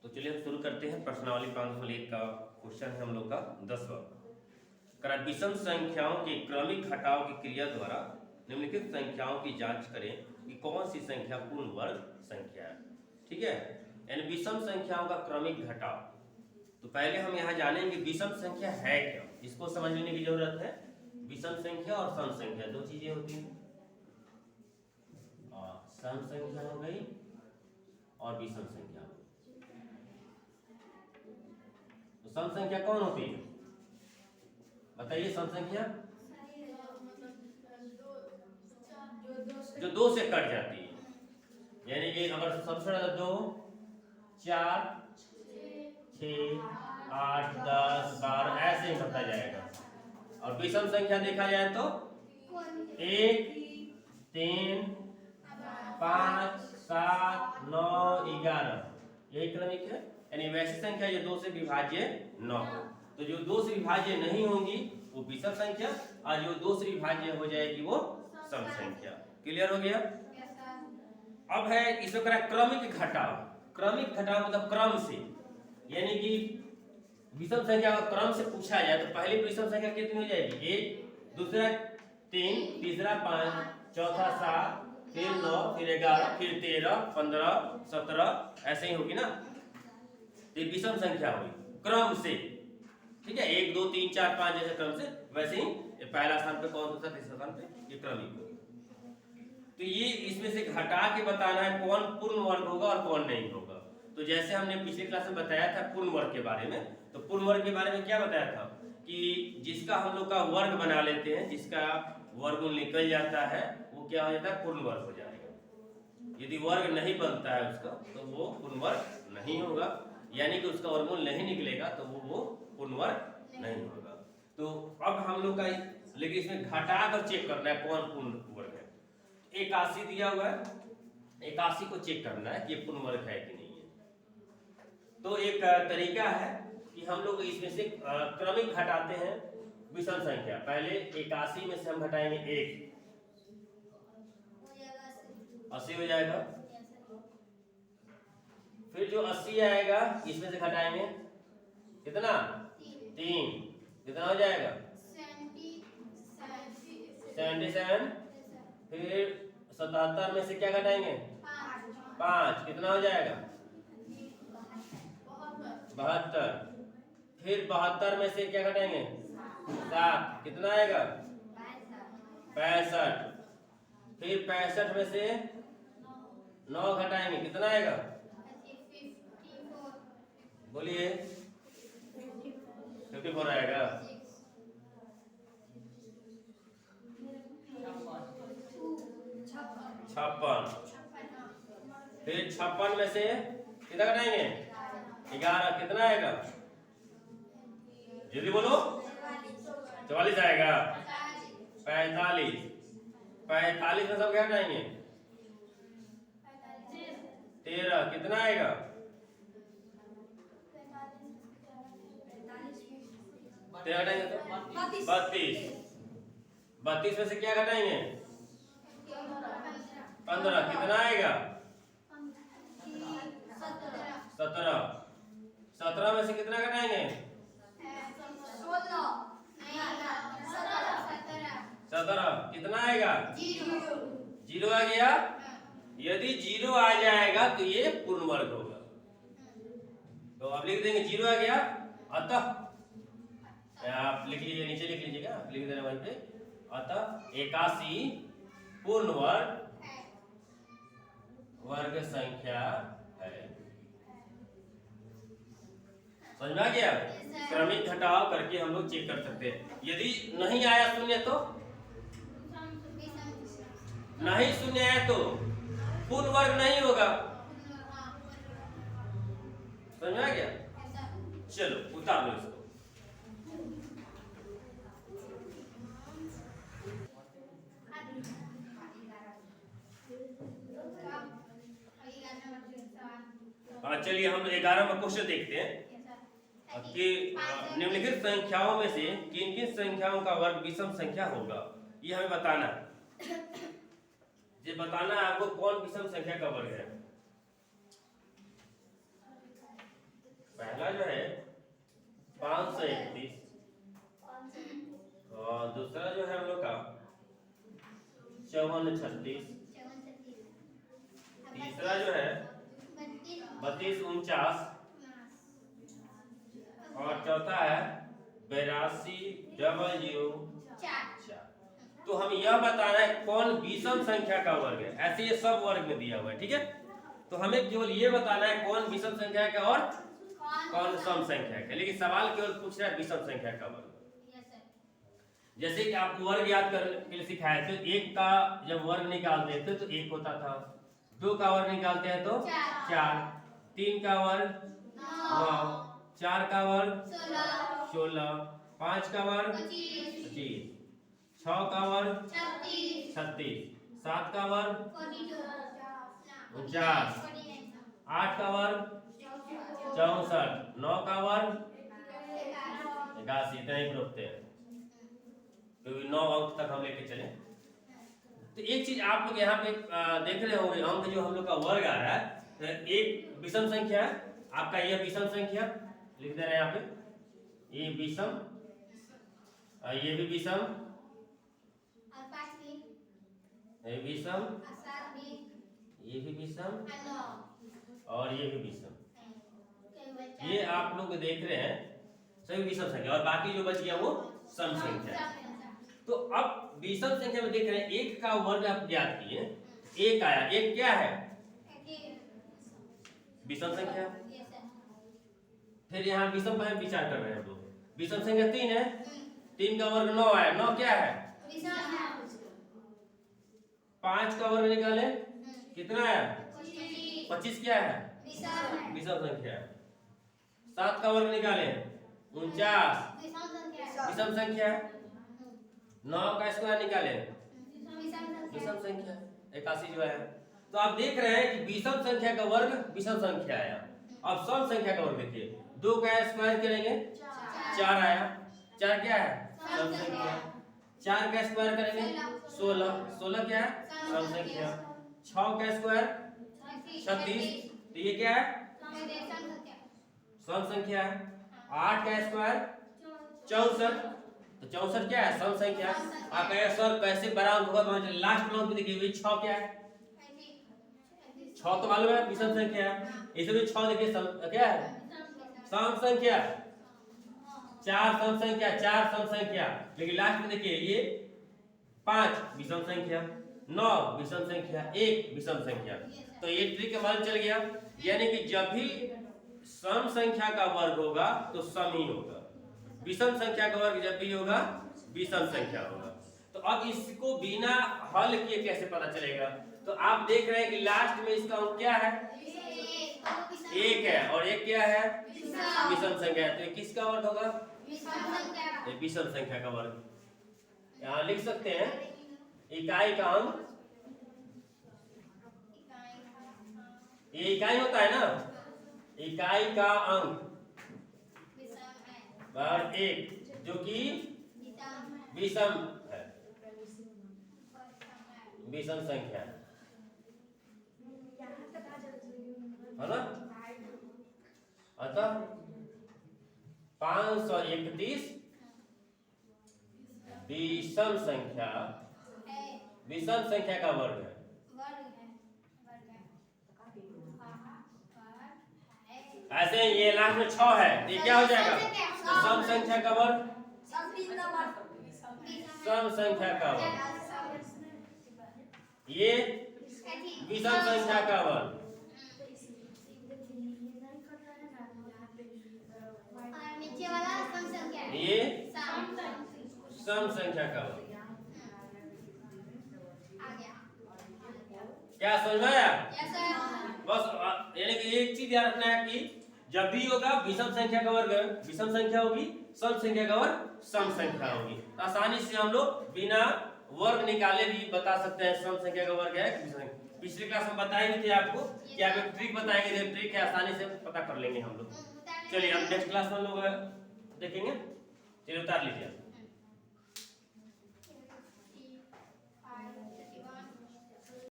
तो चलिए हम शुरू करते हैं। प्रश्नावली 501 का क्वेश्चन है हम लोग का 10वां। विषम संख्याओं के क्रमिक घटाव की क्रिया द्वारा निम्नलिखित संख्याओं की जांच करें कि कौन सी संख्या पूर्ण वर्ग संख्या है। ठीक है, यानी विषम संख्याओं का क्रमिक घटाव। तो पहले हम यहाँ जानेंगे विषम संख्या है क्या, इसको समझ लेने की जरूरत है। विषम संख्या और सम संख्या दो चीजें होती हैं। सम संख्या हो गई और विषम संख्या हो गई। तो सम संख्या कौन होती है, बताइए। सम संख्या जो 2 से कट जाती है, यानी कि अगर सबसे ज्यादा 2, 4, 6, 8, 10, 12 ऐसे ही बढ़ता जाएगा। और विषम संख्या देखा जाए तो 1, 3, 5, 7, 9, 11 यही क्रमिक है। यानी वैसी संख्या जो 2 से विभाज्य न हो। तो जो 2 से विभाज्य नहीं होंगी वो विषम संख्या, और जो 2 से विभाज्य हो जाएगी वो सम संख्या। क्लियर हो गया। अब है इसमें करा क्रमिक घटाव। क्रमिक घटाव मतलब क्रम से, यानी कि विषम संख्या का क्रम से पूछा जाए तो पहली विषम संख्या कितनी हो जाएगी, 1, दूसरा 3, तीसरा 5, चौथा 7, फिर 9, फिर 11, फिर 13, 15, 17 ऐसे ही होगी ना। तो विषम संख्या हुई क्रम से। ठीक है, 1, 2, 3, 4, 5 जैसे क्रम से, वैसे ही पहला स्थान पे कौन सा, तीसरा स्थान पे ये क्रमिक होगी। तो ये इसमें से घटा के बताना है कौन पूर्ण वर्ग होगा और कौन नहीं होगा। तो जैसे हमने पिछली क्लास में बताया था पूर्ण वर्ग के बारे में, तो पूर्ण वर्ग के बारे में क्या बताया था कि जिसका हम लोग का वर्ग बना लेते हैं, जिसका वर्गमूल निकल जाता है वो क्या हो जाता है, पूर्ण वर्ग हो जाएगा। यदि वर्ग नहीं बनता है उसका तो वो पूर्ण वर्ग नहीं होगा, यानी कि उसका वर्गमूल नहीं निकलेगा तो वो पूर्ण वर्ग नहीं होगा। तो अब हम लोग का लेकिन इसमें घटा कर चेक करना है कौन पूर्ण वर्ग है। 81 दिया हुआ है, 81 को चेक करना है कि ये पूर्ण वर्ग है कि नहीं है। तो एक तरीका है कि हम लोग इसमें से क्रमिक घटाते हैं विषम संख्या। पहले 81 में से हम घटाएंगे 1, 80 हो जाएगा। फिर जो 80 आएगा इसमें से घटाएंगे कितना, 3, कितना हो जाएगा 77। फिर 77 में से क्या घटाएंगे 5, कितना हो जाएगा 72। फिर 72 में से क्या घटाएंगे 7, कितना आएगा 65। फिर 65 में से 9 घटाएंगे, कितना आएगा, बोलिए 54 आएगा। छप्पन। फिर 56 में से कितना घटाएंगे 11, कितना आएगा, जल्दी बोलो 44 आएगा। 45, 45 में सब क्या घटाएंगे 13, कितना आएगा 13 घटाएंगे तो 32। 32 में से क्या घटाएंगे 15, कितना आएगा 17। 17 में से कितना घटाएंगे 17, कितना आएगा 0 आ गया। यदि 0 आ जाएगा तो ये पूर्ण वर्ग होगा। तो आप लिख देंगे 0 आ गया, अतः आप लिख लीजिए, नीचे लिख लीजिएगा, आप लिख देना वहीं पे, अतः 81 पूर्ण वर्ग संख्या है। समझ में आ गया। क्रमिक घटाव करके हम लोग चेक कर सकते हैं। यदि नहीं आया शून्य तो नहीं, शून्य आया तो पूर्ण वर्ग नहीं होगा। समझ में आ गया। चलो उतार लो इसको। चलिए हम 11वां क्वेश्चन देखते हैं कि निम्नलिखित संख्याओं में से किन किन संख्याओं का वर्ग विषम संख्या होगा। ये हमें बताना है, ये बताना है आपको कौन विषम संख्या का वर्ग है। पहला जो है 531 और दूसरा जो है हम लोग का 5436, तीसरा जो है 3249 और चौथा है 820004। तो हम यह बताना है कौन विषम संख्या का वर्ग है। ऐसे ये सब वर्ग में दिया हुआ है, ठीक है। तो हमें केवल ये बताना है कौन विषम संख्या का और कौन सम संख्या का। लेकिन सवाल केवल पूछ रहा है विषम संख्या का वर्ग। जैसे कि आपको वर्ग याद करने के लिए सिखाया थे, एक का जब वर्ग निकालते थे तो एक होता था, दो का वर्ग निकालते हैं तो 4, 3 का वर्ग 9, 4 का वर्ग 16, 5 का वर्ग 25, 6 का वर्ग 36, 7 का वर्ग 49, 8 का वर्ग 64, 9 का वर्ग 81। इतना ही रोकते हैं क्योंकि 9 अंक तक हम लेके चले। तो एक चीज आप लोग यहाँ पे देख रहे होंगे, अंक जो हम लोग का वर्ग आ रहा है, तो एक विषम संख्या है आपका, यह विषम संख्या लिख दे रहे हैं यहाँ पे, ये विषम, ये भी विषम, ये विषम, ये भी विषम और ये भी विषम। ये आप लोग देख रहे हैं सभी विषम संख्या, और बाकी जो बच गया वो सम संख्या। तो अब विषम संख्या में देख रहे हैं एक का वर्ग आप ज्ञात किए, एक आया, एक क्या है विषम संख्या। फिर यहाँ विषम पर विचार कर रहे हैं लोग, विषम संख्या 3 है, 3 का वर्ग 9 आया, 9 क्या है 5 का वर्ग निकाले कितना आया 25 क्या है विषम संख्या। 7 का वर्ग निकाले 49 विषम संख्या। 9 का स्क्वायर निकाले विषम संख्या 81 जो है। तो आप देख रहे हैं कि विषम संख्या का वर्ग विषम संख्या आया। अब सम संख्या का वर्ग देखिए, 2 का स्क्वायर करेंगे 4 आया, 4 क्या है सम संख्या। 4 का स्क्वायर करेंगे 16, 16 क्या है सम संख्या। 6 का स्क्वायर 36, तो ये क्या है सम संख्या है। 8 का स्क्वायर 64, तो 64 क्या है सम संख्या। आप कहेंगे सर कैसे बड़ा अंक होगा, तो लास्ट अंक देखिए 6 क्या है, 6 तो मालूम है विषम संख्या है, इसमें 6 देखिए क्या है सम संख्या। 4 सम संख्या, 4 सम संख्या, लेकिन लास्ट में देखिए ये 5 विषम संख्या, 9 विषम संख्या, 1 विषम संख्या। तो ये ट्रिक का मालूम चल गया, यानी कि जब भी सम संख्या का वर्ग होगा तो सम ही होगा, विषम संख्या का वर्ग जब भी होगा विषम संख्या होगा। तो अब इसको बिना हल किए कैसे पता चलेगा। तो आप देख रहे हैं कि लास्ट में इसका अंक क्या है 1 है, और 1 क्या है विषम संख्या है, तो ये किसका वर्ग होगा विषम संख्या का वर्ग। यहाँ लिख सकते हैं इकाई का अंक, ये इकाई होता है ना, इकाई का अंक बराबर 1 जो कि विषम है, विषम संख्या है ना। अतः 531 विषम संख्या, विषम संख्या का वर्ग है। ऐसे ये लास्ट में 6 है, ये क्या हो जाएगा सम संख्या का वर्ग, सम संख्या का वर्ग, ये विषम संख्या का वर्ग, ये सम संख्या का वर्ग। क्या समझ में आया? बस यानी कि एक चीज याद रखना है कि जब भी होगा विषम संख्या का वर्ग विषम संख्या होगी, सम संख्या का वर्ग सम संख्या होगी। तो आसानी से हम लोग बिना वर्ग निकाले भी बता सकते हैं सम संख्या का वर्ग है कि विषम। पिछले क्लास में बताए भी थे आपको कि आप एक ट्रिक बताएंगे, ट्रिक है आसानी से पता कर लेंगे हम लोग। चलिए अब नेक्स्ट क्लास में हम लोग देखेंगे। चलिए उतार लीजिए।